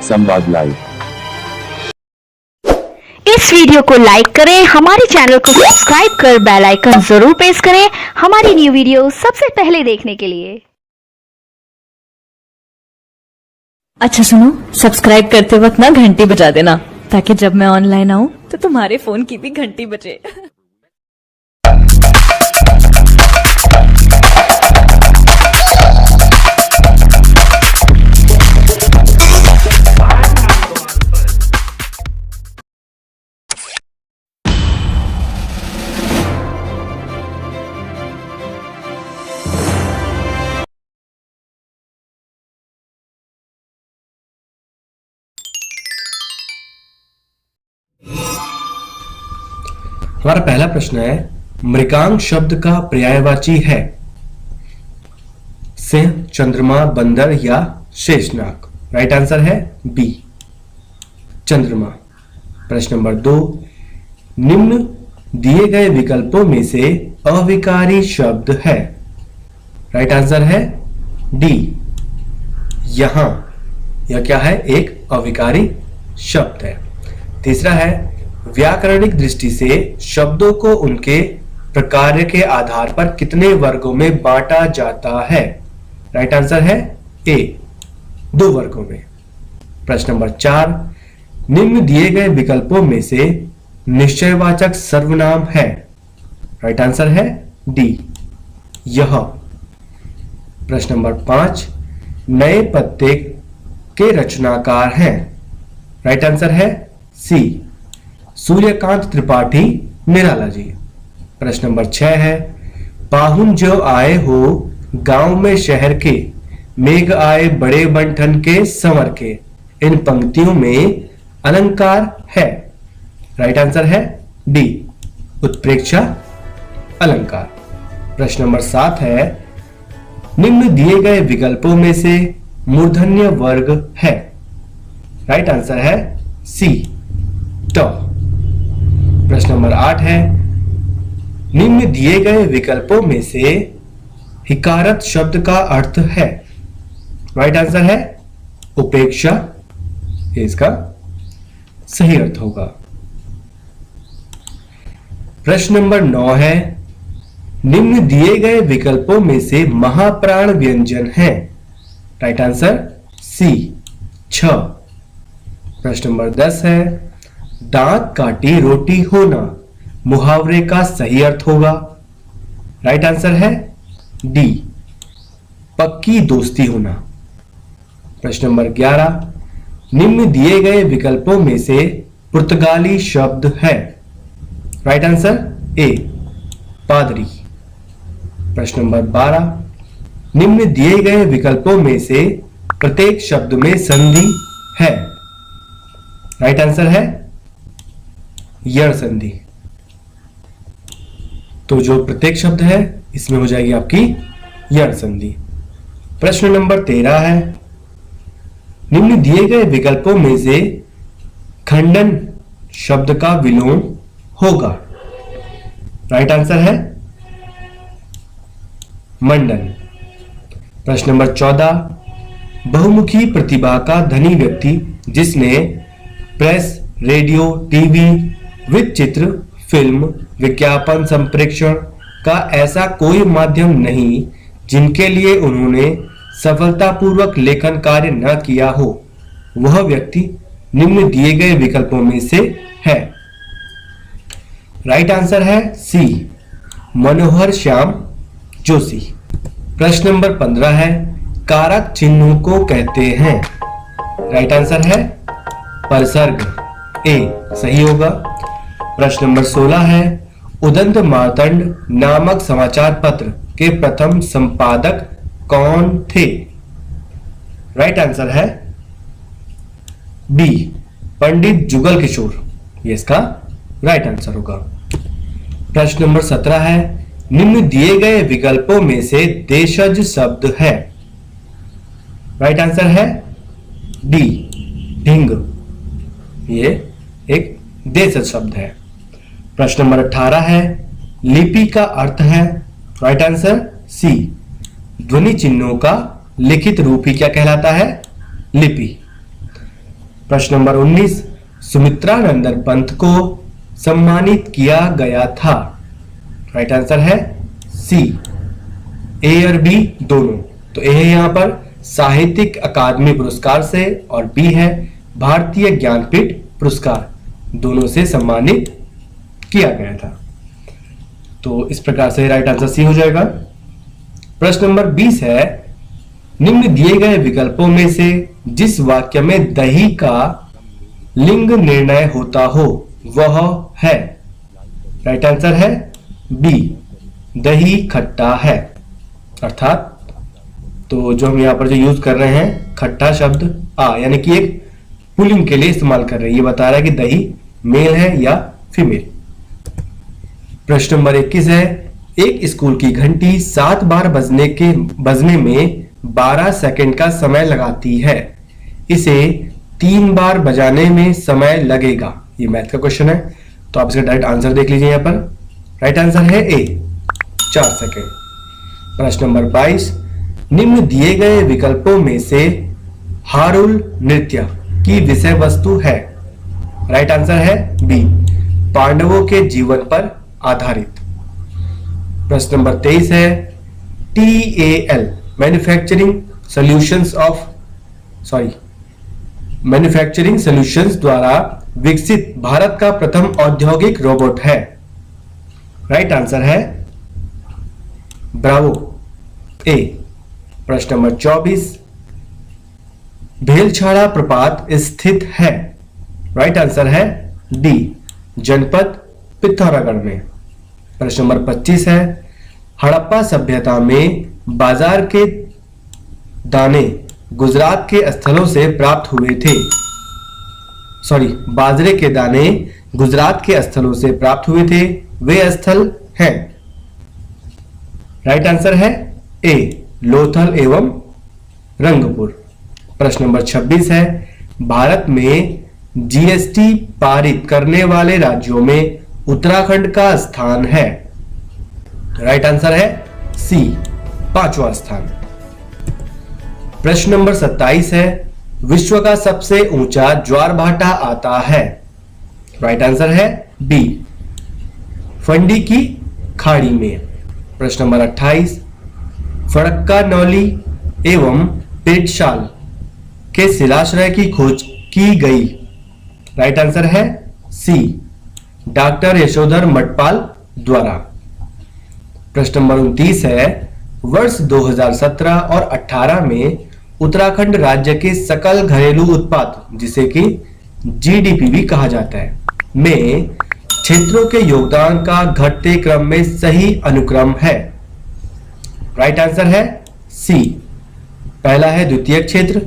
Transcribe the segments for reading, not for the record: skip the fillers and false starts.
संवाद लाइव। इस वीडियो को लाइक करें, हमारे चैनल को सब्सक्राइब कर बेल आइकन जरूर प्रेस करें हमारी न्यू वीडियो सबसे पहले देखने के लिए। अच्छा सुनो, सब्सक्राइब करते वक्त ना घंटी बजा देना, ताकि जब मैं ऑनलाइन आऊं तो तुम्हारे फोन की भी घंटी बजे। हमारा पहला प्रश्न है, मृगांक शब्द का पर्यायवाची है सिंह, चंद्रमा, बंदर या शेषनाग। राइट आंसर है बी, चंद्रमा। प्रश्न नंबर 2, निम्न दिए गए विकल्पों में से अविकारी शब्द है। राइट आंसर है डी, यहां। यह क्या है? एक अविकारी शब्द है। तीसरा है, व्याकरणिक दृष्टि से शब्दों को उनके प्रकार के आधार पर कितने वर्गों में बांटा जाता है। राइट आंसर है ए, 2 वर्गों में। प्रश्न नंबर 4, निम्न दिए गए विकल्पों में से निश्चयवाचक सर्वनाम है। राइट आंसर है डी, यह। प्रश्न नंबर 5, नए पत्ते के रचनाकार हैं। राइट आंसर है सी, सूर्यकांत त्रिपाठी निराला जी। प्रश्न नंबर 6 है, पाहुन जो आए हो गांव में शहर के, मेघ आए बड़े बंठन के संवर के। इन पंक्तियों में अलंकार है। राइट आंसर है डी, उत्प्रेक्षा अलंकार। प्रश्न नंबर 7 है, निम्न दिए गए विकल्पों में से मूर्धन्य वर्ग है। राइट आंसर है सी, ट। प्रश्न नंबर 8 है, निम्न दिए गए विकल्पों में से हिकारत शब्द का अर्थ है। राइट आंसर है उपेक्षा, इसका सही अर्थ होगा। प्रश्न नंबर 9 है, निम्न दिए गए विकल्पों में से महाप्राण व्यंजन है। Right answer C, 6। प्रश्न नंबर 10 है, दांत काटी रोटी होना मुहावरे का सही अर्थ होगा। राइट आंसर है डी, पक्की दोस्ती होना। प्रश्न नंबर 11, निम्न दिए गए विकल्पों में से पुर्तगाली शब्द है। राइट आंसर ए, पादरी। प्रश्न नंबर 12, निम्न दिए गए विकल्पों में से प्रत्येक शब्द में संधि है। राइट आंसर है यण संधि। तो जो प्रत्येक शब्द है इसमें हो जाएगी आपकी यण संधि। प्रश्न नंबर 13 है, निम्न दिए गए विकल्पों में से खंडन शब्द का विलोम होगा। राइट आंसर है मंडन। प्रश्न नंबर 14, बहुमुखी प्रतिभा का धनी व्यक्ति जिसने प्रेस, रेडियो, टीवी, वित्त चित्र, फिल्म, विज्ञापन, संप्रेषण का ऐसा कोई माध्यम नहीं जिनके लिए उन्होंने सफलतापूर्वक लेखन कार्य न किया हो, वह व्यक्ति निम्न दिए गए विकल्पों में से है। राइट आंसर है सी, मनोहर श्याम जोशी। प्रश्न नंबर 15 है, कारक चिन्हों को कहते हैं। राइट आंसर है परसर्ग, ए सही होगा। प्रश्न नंबर 16 है, उदंत मार्तंड नामक समाचार पत्र के प्रथम संपादक कौन थे। राइट आंसर है बी, पंडित जुगल किशोर, ये इसका राइट आंसर होगा। प्रश्न नंबर 17 है, निम्न दिए गए विकल्पों में से देशज शब्द है। राइट आंसर है डी, ढिंग, ये एक देशज शब्द है। प्रश्न नंबर 18 है, लिपि का अर्थ है। राइट आंसर सी, ध्वनि चिन्हों का लिखित रूप ही क्या कहलाता है? लिपि। प्रश्न नंबर 19, सुमित्रा नंदन पंत को सम्मानित किया गया था। राइट आंसर है सी, ए और बी दोनों। तो ए है यहां पर साहित्यिक अकादमी पुरस्कार से और बी है भारतीय ज्ञानपीठ पुरस्कार, दोनों से सम्मानित किया गया था। तो इस प्रकार से राइट आंसर सी हो जाएगा। प्रश्न नंबर 20 है, निम्न दिए गए विकल्पों में से जिस वाक्य में दही का लिंग निर्णय होता हो वह है। राइट आंसर है बी, दही खट्टा है। अर्थात तो जो हम यहां पर जो यूज कर रहे हैं खट्टा शब्द आ, यानी कि एक पुल्लिंग के लिए इस्तेमाल कर रहे हैं। ये बता रहा है कि दही मेल है या फीमेल। प्रश्न नंबर 21 है, एक स्कूल की घंटी 7 बार बजने में 12 सेकंड का समय लगाती है, इसे 3 बार बजाने में समय लगेगा। ये मैथ का क्वेश्चन है, तो आप इसका डायरेक्ट आंसर देख लीजिए यहां पर। राइट आंसर है ए, 4 सेकंड। प्रश्न नंबर 22, निम्न दिए गए विकल्पों में से हारुल नृत्य की विषय वस्तु है। राइट आंसर है बी, पांडवों के जीवन पर आधारित। प्रश्न नंबर 23 है, TAL मैन्युफैक्चरिंग सॉल्यूशंस द्वारा विकसित भारत का प्रथम औद्योगिक रोबोट है। राइट आंसर है ब्रावो, ए। प्रश्न नंबर 24, भेलछाड़ा प्रपात स्थित है। राइट आंसर है डी, जनपद पिथौरागढ़ में। प्रश्न नंबर 25 है, हड़प्पा सभ्यता में बाजार के दाने गुजरात के स्थलों से प्राप्त हुए थे। बाजरे के दाने गुजरात के स्थलों से प्राप्त हुए थे, वे स्थल हैं। राइट आंसर है ए, लोथल एवं रंगपुर। प्रश्न नंबर 26 है, भारत में जीएसटी पारित करने वाले राज्यों में उत्तराखंड का स्थान है। राइट आंसर है सी, 5वां स्थान। प्रश्न नंबर 27 है, विश्व का सबसे ऊंचा ज्वारभाटा आता है। राइट आंसर है बी, फंडी की खाड़ी में। प्रश्न नंबर 28, फड़क्का नौली एवं पेटशाल के शिलाश्रय की खोज की गई। राइट आंसर है सी, डॉक्टर यशोधर मठपाल द्वारा। प्रश्न नंबर 29 है, वर्ष 2017 और 18 में उत्तराखंड राज्य के सकल घरेलू उत्पाद, जिसे कि जीडीपी भी कहा जाता है, में क्षेत्रों के योगदान का घटते क्रम में सही अनुक्रम है। राइट आंसर है सी, पहला है द्वितीयक क्षेत्र,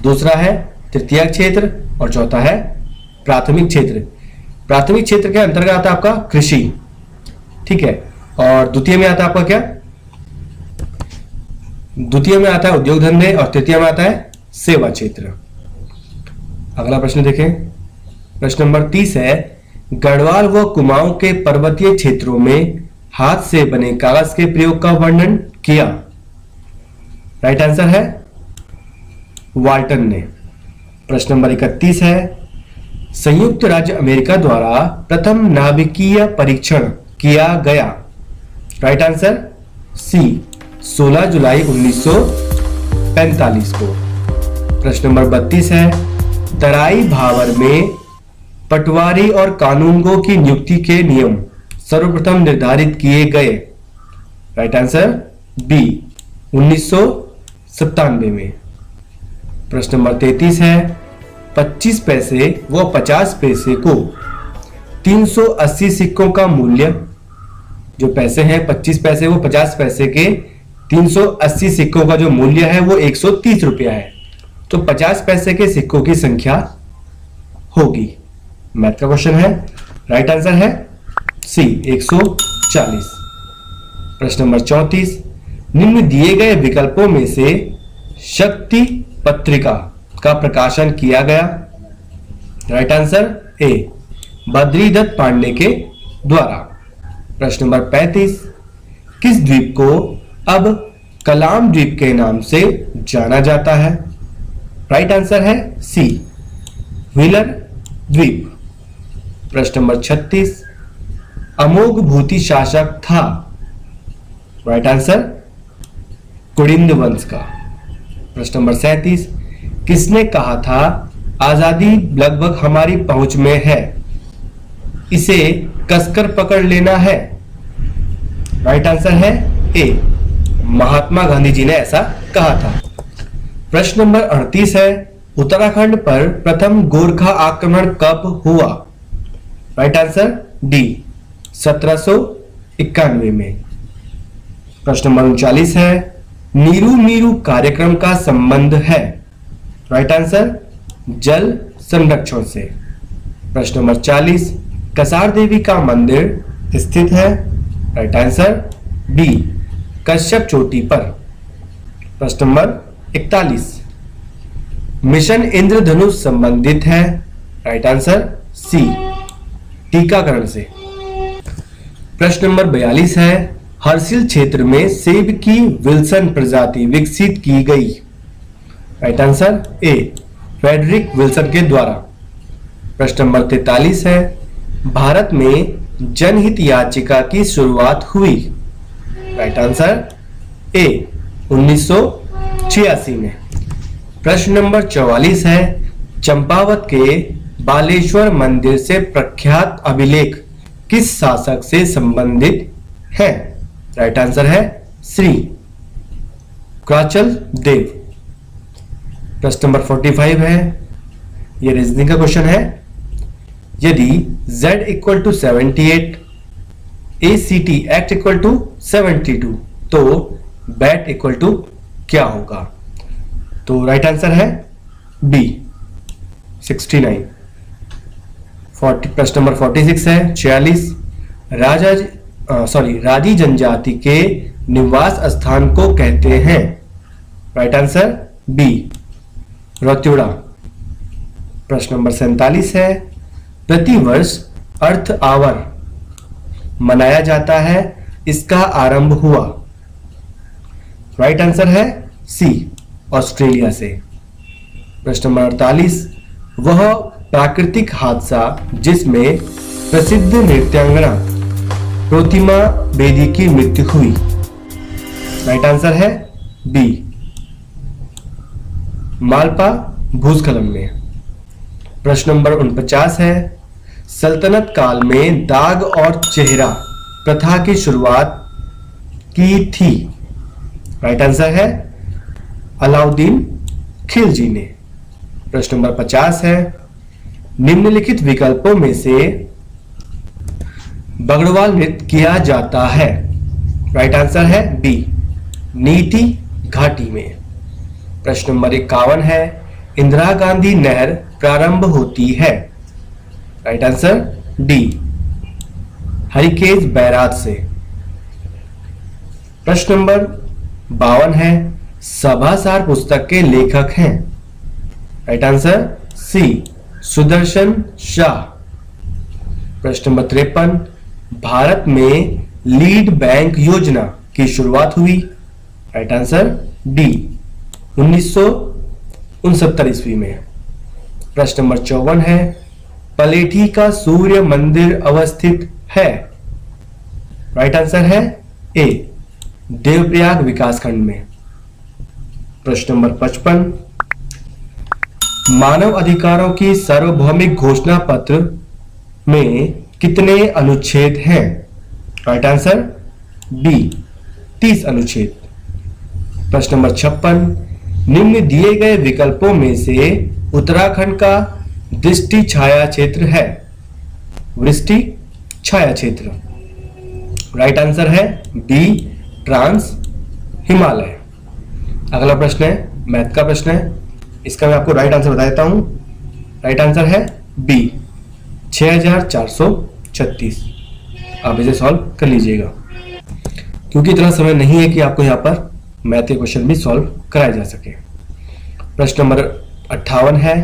दूसरा है तृतीयक क्षेत्र और चौथा है प्राथमिक क्षेत्र। प्राथमिक क्षेत्र के अंतर्गत आता है आपका कृषि, ठीक है, और द्वितीय में आता है आपका क्या, द्वितीय में आता है उद्योग धंधे और तृतीय में आता है सेवा क्षेत्र। अगला प्रश्न देखें। प्रश्न नंबर 30 है, गढ़वाल व कुमाऊं के पर्वतीय क्षेत्रों में हाथ से बने कागज के प्रयोग का वर्णन किया। राइट आंसर है वाल्टन ने। प्रश्न नंबर 31 है, संयुक्त राज्य अमेरिका द्वारा प्रथम नाभिकीय परीक्षण किया गया। राइट आंसर सी, 16 जुलाई 1945 को। प्रश्न नंबर 32 है, तराई भावर में पटवारी और कानूनगो की नियुक्ति के नियम सर्वप्रथम निर्धारित किए गए। राइट आंसर बी, 1997 में। प्रश्न नंबर 33 है, 25 पैसे व 50 पैसे को 380 सिक्कों का मूल्य, जो पैसे हैं 25 पैसे व 50 पैसे के 380 सिक्कों का जो मूल्य है वो 130 रुपया है, तो 50 पैसे के सिक्कों की संख्या होगी। मैथ का क्वेश्चन है। राइट आंसर है सी, 140। प्रश्न नंबर 34, निम्न दिए गए विकल्पों में से शक्ति पत्रिका का प्रकाशन किया गया। Right answer A, Badridatt Pande के द्वारा। प्रश्न नंबर 35, किस द्वीप को अब कलाम द्वीप के नाम से जाना जाता है। राइट आंसर है सी, व्हीलर द्वीप। प्रश्न नंबर 36, अमोघ भूति शासक था। राइट आंसर कुडिंद वंश का। प्रश्न नंबर 37, किसने कहा था आजादी लगभग हमारी पहुंच में है, इसे कसकर पकड़ लेना है। राइट आंसर है ए, महात्मा गांधी जी ने ऐसा कहा था। प्रश्न नंबर 38 है, उत्तराखंड पर प्रथम गोरखा आक्रमण कब हुआ। राइट आंसर डी, 1791 में। प्रश्न नंबर 39 है, नीरू नीरू कार्यक्रम का संबंध है। राइट आंसर जल संरक्षण से। प्रश्न नंबर 40, कसार देवी का मंदिर स्थित है। राइट आंसर बी, कश्यप चोटी पर। प्रश्न नंबर 41, मिशन इंद्रधनुष संबंधित है। राइट आंसर सी, टीकाकरण से। प्रश्न नंबर 42 है, हर्सिल क्षेत्र में सेब की विल्सन प्रजाति विकसित की गई। Right answer A, Frederick Wilson के द्वारा। प्रश्न नंबर 43 है, भारत में जनहित याचिका की शुरुआत हुई। राइट आंसर ए, 1986 में। प्रश्न नंबर 44 है, चंपावत के बालेश्वर मंदिर से प्रख्यात अभिलेख किस शासक से संबंधित है। राइट आंसर है श्री क्राचल देव। प्रश्न नंबर 45 है, यह रीजनिंग का क्वेश्चन है, यदि z equal to 78, ACT act equal to 72, तो बैट इक्वल टू क्या होगा। तो राइट आंसर है बी, 69। प्रश्न नंबर 46 है, 46, राजी जनजाति के निवास स्थान को कहते हैं। Right answer B, Ratyuda. प्रश्न नंबर 47 है, प्रतिवर्ष अर्थ आवर मनाया जाता है, इसका आरंभ हुआ। राइट आंसर है सी, ऑस्ट्रेलिया से। प्रश्न नंबर 48, वह प्राकृतिक हादसा जिसमें प्रसिद्ध नृत्यांगना प्रतिमा बेदी की मृत्यु हुई। राइट आंसर है बी, मालपा भूस्खलन में। प्रश्न नंबर 49 है, सल्तनत काल में दाग और चेहरा प्रथा की शुरुआत की थी। राइट आंसर है अलाउद्दीन खिलजी ने। प्रश्न नंबर 50 है, निम्नलिखित विकल्पों में से बगड़वाल नृत्य किया जाता है। राइट आंसर है बी, नीति घाटी में। प्रश्न नंबर 51 है, इंदिरा गांधी नहर प्रारंभ होती है। Right answer D, Harikesh barrage से। प्रश्न नंबर 52 है, सभासार पुस्तक के लेखक हैं। Right answer C, Sudarshan Shah. प्रश्न नंबर 53, भारत में लीड बैंक योजना की शुरुआत हुई। राइट आंसर डी, 1969 ईस्वी में। प्रश्न नंबर 54 है, पलेठी का सूर्य मंदिर अवस्थित है। राइट आंसर है ए, देवप्रयाग विकासखंड में। प्रश्न नंबर 55, मानव अधिकारों की सार्वभौमिक घोषणा पत्र में कितने अनुच्छेद हैं। राइट आंसर बी, 30 अनुच्छेद। प्रश्न नंबर 56, निम्न दिए गए विकल्पों में से उत्तराखंड का दृष्टि छाया क्षेत्र है। वृष्टि छाया क्षेत्र। राइट आंसर है बी, ट्रांस हिमालय। अगला प्रश्न है मैथ का प्रश्न है, इसका मैं आपको राइट आंसर बता देता हूं। राइट आंसर है बी, 6436। आप इसे सॉल्व कर लीजिएगा, क्योंकि इतना समय नहीं है कि आपको यहाँ पर मैथ के क्वेश्चन भी सॉल्व कराए जा सके। प्रश्न नंबर 58 है,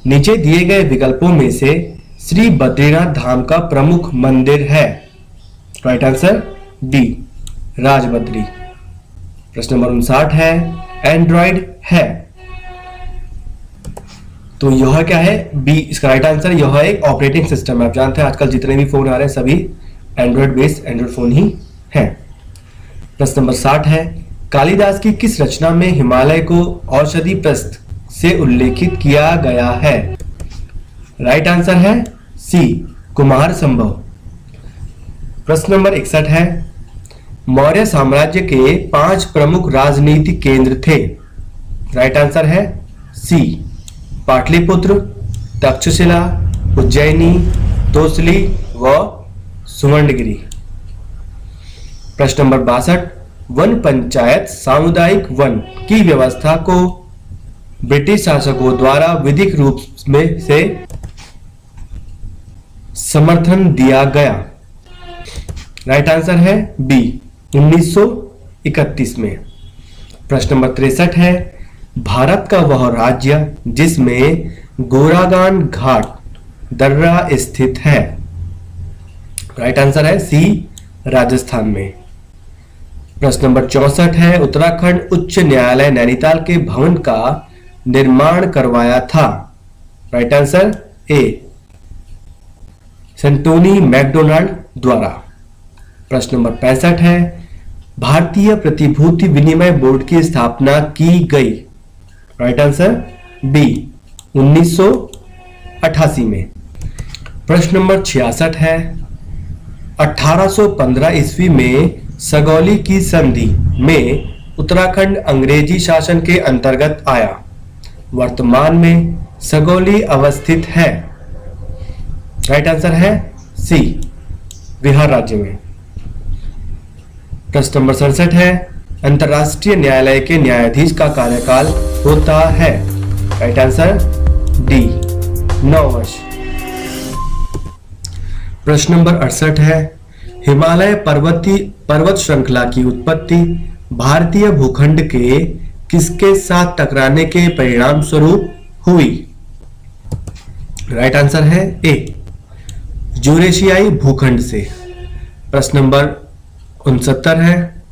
नीचे दिए गए विकल्पों में से श्री बद्रीनाथ धाम का प्रमुख मंदिर है। Right answer D, Rajbadri. प्रश्न नंबर 59 है, एंड्रॉइड है। तो यह क्या है, बी इसका राइट आंसर। यह एक ऑपरेटिंग सिस्टम है। आप जानते हैं आजकल जितने भी फोन आ रहे हैं सभी एंड्रॉइड बेस्ड एंड्रॉइड फोन ही है। प्रश्न नंबर 60 है, कालिदास की किस रचना में हिमालय को औषधि प्रस्थ से उल्लेखित किया गया है? राइट आंसर है सी, कुमार संभव। प्रश्न नंबर 61 है, मौर्य साम्राज्य के 5 प्रमुख राजनीतिक केंद्र थे। राइट आंसर है सी, पाटलिपुत्र, तक्षशिला, उज्जैनी, तोसली व सुवर्णगिरी। प्रश्न नंबर 62, वन पंचायत सामुदायिक वन की व्यवस्था को ब्रिटिश शासकों द्वारा विधिक रूप में से समर्थन दिया गया। राइट आंसर है बी, 1931 में। प्रश्न नंबर 63 है, भारत का वह राज्य जिसमें गोरागान घाट दर्रा स्थित है। राइट आंसर है सी, राजस्थान में। प्रश्न नंबर 64 है, उत्तराखंड उच्च न्यायालय नैनीताल के भवन का निर्माण करवाया था। राइट आंसर ए, सेंटोनी मैकडोनाल्ड द्वारा। प्रश्न नंबर 65 है, भारतीय प्रतिभूति विनिमय बोर्ड की स्थापना की गई। राइट आंसर बी, 1988 में। प्रश्न नंबर 66 है, 1815 ईस्वी में सगौली की संधि में उत्तराखंड अंग्रेजी शासन के अंतर्गत आया। वर्तमान में सगौली अवस्थित है। राइट आंसर है सी, बिहार राज्य में। प्रश्न नंबर 67 है, अंतर्राष्ट्रीय न्यायालय के न्यायाधीश का कार्यकाल होता है। राइट आंसर डी, 9 वर्ष। प्रश्न नंबर 68 है, हिमालय पर्वत श्रृंखला की उत्पत्ति भारतीय भूखंड के किसके साथ टकराने के परिणाम स्वरूप हुई? राइट आंसर है ए, यूरेशियाई भूखंड से। प्रश्न नंबर 69 है,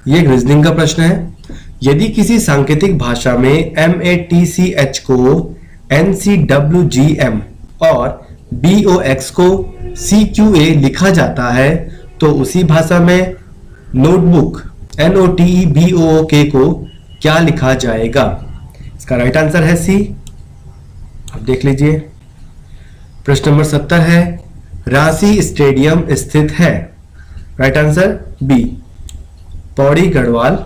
यह रीजनिंग का प्रश्न है। यदि किसी सांकेतिक भाषा में MATCH को NCWGM और BOX को CQA लिखा जाता है तो उसी भाषा में नोटबुक NOTEBOOK को क्या लिखा जाएगा? इसका राइट आंसर है सी, आप देख लीजिए। प्रश्न नंबर 70 है, रांची स्टेडियम स्थित है। Right answer B, Pauri Garhwal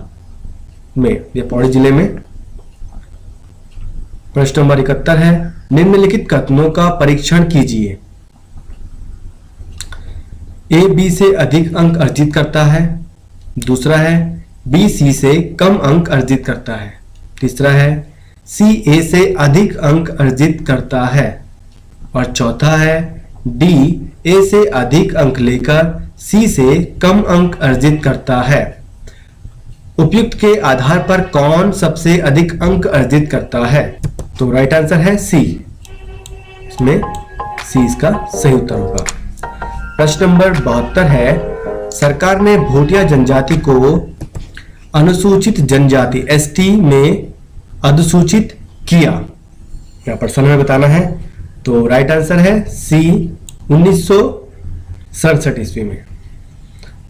में या पौड़ी जिले में। प्रश्न नंबर 71 है, निम्नलिखित कथनों का परीक्षण कीजिए। ए बी से अधिक अंक अर्जित करता है। दूसरा है, बी सी से कम अंक अर्जित करता है। तीसरा है, सी ए से अधिक अंक अर्जित करता है। और चौथा है, डी ए से अधिक अंक लेकर सी से कम अंक अर्जित करता है। उपयुक्त के आधार पर कौन सबसे अधिक अंक अर्जित करता है? तो राइट आंसर है सी, इसमें सी इसका सही उत्तर होगा। प्रश्न नंबर 72 है, सरकार ने भोटिया जनजाति को अनुसूचित जनजाति ST में अधिसूचित किया। यहाँ पर सन में बताना है। तो राइट आंसर है सी, 1967 ईस्वी में।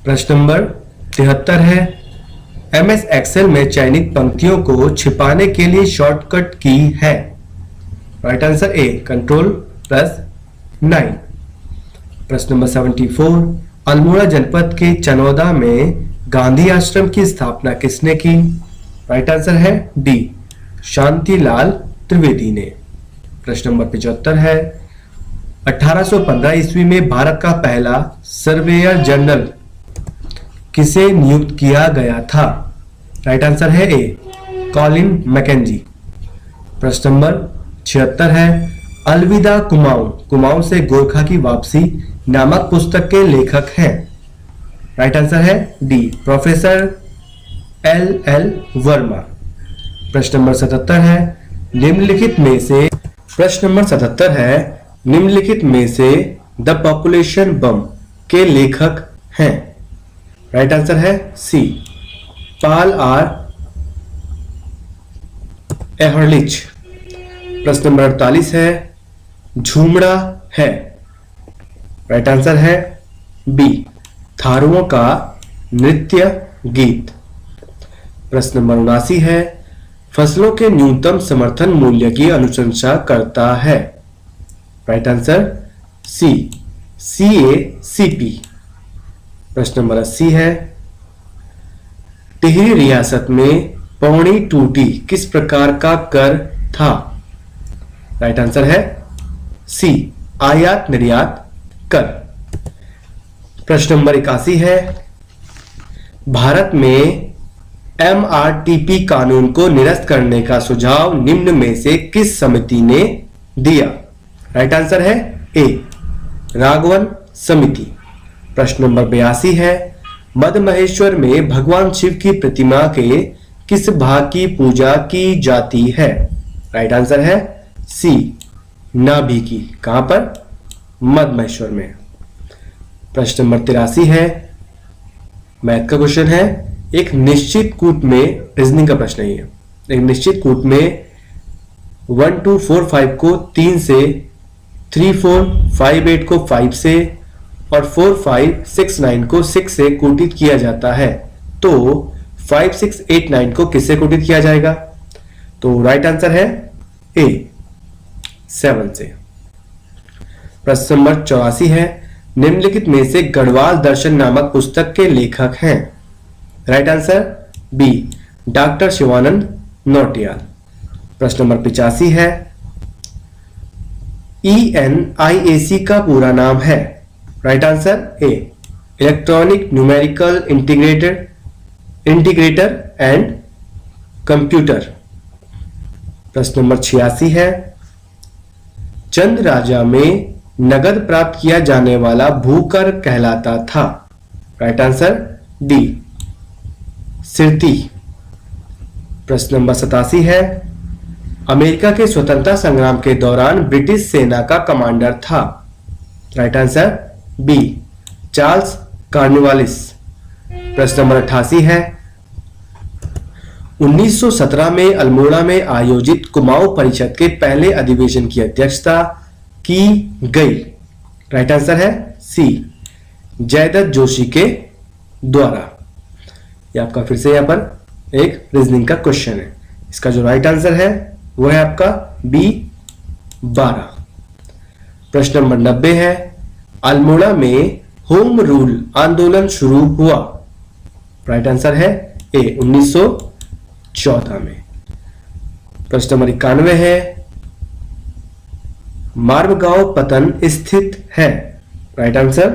प्रश्न नंबर 73 है, MS एक्सेल में चयनित पंक्तियों को छिपाने के लिए शॉर्टकट की है। राइट आंसर ए, Ctrl+9। प्रश्न नंबर 74, अल्मोड़ा जनपद के चनौदा में गांधी आश्रम की स्थापना किसने की? राइट आंसर है डी, शांतिलाल त्रिवेदी ने। प्रश्न नंबर 75 है, 1815 ईस्वी में भारत का पहला सर्वेयर जनरल किसे नियुक्त किया गया था? राइट आंसर है ए, कॉलिन मैकेंजी। प्रश्न नंबर 76 है, अलविदा कुमाऊं, कुमाऊं से गोरखा की वापसी नामक पुस्तक के लेखक हैं। राइट आंसर है डी, प्रोफेसर LL वर्मा। प्रश्न नंबर 77 है, निम्नलिखित में से प्रश्न नंबर 77 है, निम्नलिखित में से द पॉपुलेशन बम के लेखक हैं। राइट आंसर है सी, पाल R. एहरलिच। प्रश्न नंबर 48 है झूमड़ा है। राइट आंसर है बी थारुओं का नृत्य गीत। प्रश्न नंबर 79 है फसलों के न्यूनतम समर्थन मूल्य की अनुशंसा करता है। Right answer C CACP। प्रश्न नंबर 80 है टिहरी रियासत में पौड़ी टूटी किस प्रकार का कर था। राइट आंसर है सी आयात निर्यात कर। प्रश्न नंबर 81 है भारत में MRTP कानून को निरस्त करने का सुझाव निम्न में से किस समिति ने दिया। राइट आंसर है ए राघवन समिति। प्रश्न नंबर 82 है मद महेश्वर में भगवान शिव की प्रतिमा के किस भाग की पूजा की जाती है। राइट आंसर है सी नाभि की। कहां पर मद महेश्वर में। प्रश्न नंबर 83 है मैथ का क्वेश्चन है एक निश्चित कूट में रीजनिंग का प्रश्न है ये। एक निश्चित कूट में 1 2 4 5 को 3 से 3 4 5 8 को 5 से और 4 5 6 9 को 6 से कूटित किया जाता है तो 5 6 8 9 को किससे कूटित किया जाएगा। तो राइट आंसर है ए 7 से। प्रश्न नंबर 84 है निम्नलिखित में से गढ़वाल दर्शन नामक पुस्तक के लेखक हैं। Right answer B doctor Shivanand Nautiyal. प्रश्न नंबर 85 है ENIAC का पूरा नाम है। Right answer A electronic numerical integrator and computer. प्रश्न नंबर 86 है चंद राजा में नगद प्राप्त किया जाने वाला भूकर कहलाता था। राइट आंसर डी सिरती। प्रश्न नंबर 87 है अमेरिका के स्वतंत्रता संग्राम के दौरान ब्रिटिश सेना का कमांडर था। Right answer B Charles Cornwallis. प्रश्न नंबर 88 है 1917 में अल्मोड़ा में आयोजित कुमाऊं परिषद के पहले अधिवेशन की अध्यक्षता की गई। राइट आंसर है सी जयदत्त जोशी के द्वारा। ये आपका फिर से यहां पर एक रीजनिंग का क्वेश्चन है। इसका जो राइट आंसर है वो है आपका बी 12। प्रश्न नंबर 90 है अल्मोड़ा में होम रूल आंदोलन शुरू हुआ। राइट आंसर है ए 1914 में। प्रश्न नंबर 91 है मार्बगांव पतन स्थित है। राइट आंसर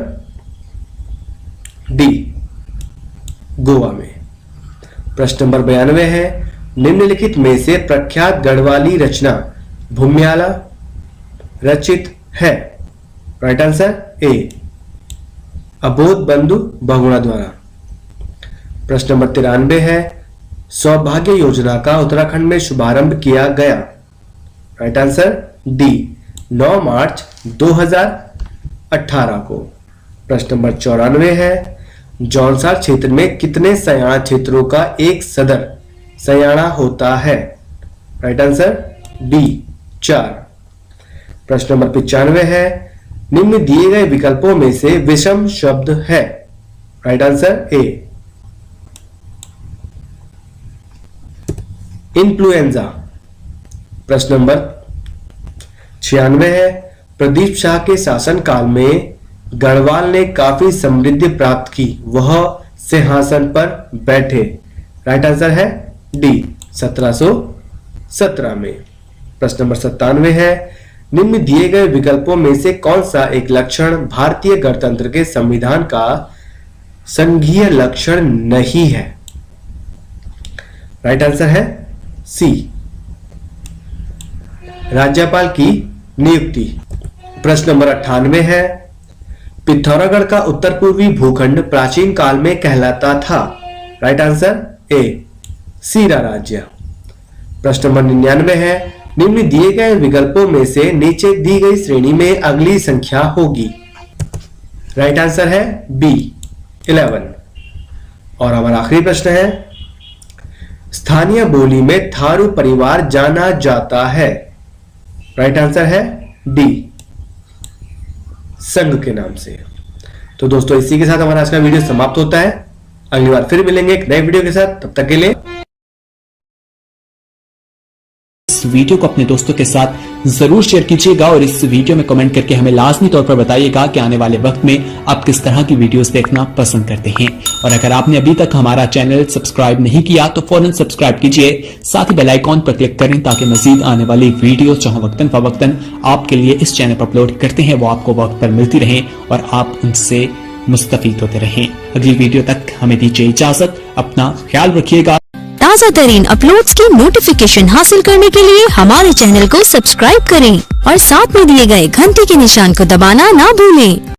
डी गोवा में। प्रश्न नंबर 92 है निम्नलिखित में से प्रख्यात गढ़वाली रचना भूम्याला रचित है। राइट आंसर ए अबोध बंधु बहुगुणा द्वारा। प्रश्न नंबर 93 है सौभाग्य योजना का उत्तराखंड में शुभारंभ किया गया। राइट आंसर डी 9 मार्च 2018 को। प्रश्न नंबर 94 है जौनसार क्षेत्र में कितने सयाना क्षेत्रों का एक सदर सयाना होता है। Right answer D 4। प्रश्न नंबर 95 है निम्न दिए गए विकल्पों में से विषम शब्द है। राइट आंसर ए इन्फ्लुएंजा। प्रश्न नंबर 96 है प्रदीप शाह के शासनकाल में गढ़वाल ने काफी समृद्धि प्राप्त की वह सिंहासन पर बैठे। राइट आंसर है डी 1717 में। प्रश्न नंबर 97 है निम्न दिए गए विकल्पों में से कौन सा एक लक्षण भारतीय गणतंत्र के संविधान का संघीय लक्षण नहीं है। राइट आंसर है सी राज्यपाल की नियुक्ति। प्रश्न नंबर 98 है पिथौरागढ़ का उत्तर पूर्वी भूखंड प्राचीन काल में कहलाता था। राइट आंसर ए सीरा राज्य। प्रश्न नंबर 99 है निम्न दिए गए विकल्पों में से नीचे दी गई श्रेणी में अगली संख्या होगी। राइट आंसर है बी 11। और हमारा आखिरी प्रश्न है स्थानीय बोली में थारू परिवार जाना जाता है। राइट आंसर है डी, संघ के नाम से। तो दोस्तों इसी के साथ हमारा आज का वीडियो समाप्त होता है। अगली बार फिर मिलेंगे एक नए वीडियो के साथ, तब तक के लिए इस वीडियो को अपने दोस्तों के साथ जरूर शेयर कीजिएगा और इस वीडियो में कमेंट करके हमें लाजमी तौर पर बताइएगा कि आने वाले वक्त में आप किस तरह की वीडियोस देखना पसंद करते हैं। और अगर आपने अभी तक हमारा चैनल सब्सक्राइब नहीं किया तो फौरन सब्सक्राइब कीजिए, साथ ही बेल आइकॉन पर क्लिक करें ताकि मजीद आने वाली वीडियो जो हम वक्तन फवक्तन आपके लिए इस चैनल पर अपलोड करते हैं वो आपको वक्त पर मिलती रहे और आप उनसे मुस्तफीद होते रहें। अगली वीडियो तक हमें दीजिए इजाजत, अपना ख्याल रखिएगा। ताज़ा तरीन अपलोड्स की नोटिफिकेशन हासिल करने के लिए हमारे चैनल को सब्सक्राइब करें और साथ में दिए गए घंटी के निशान को दबाना ना भूलें।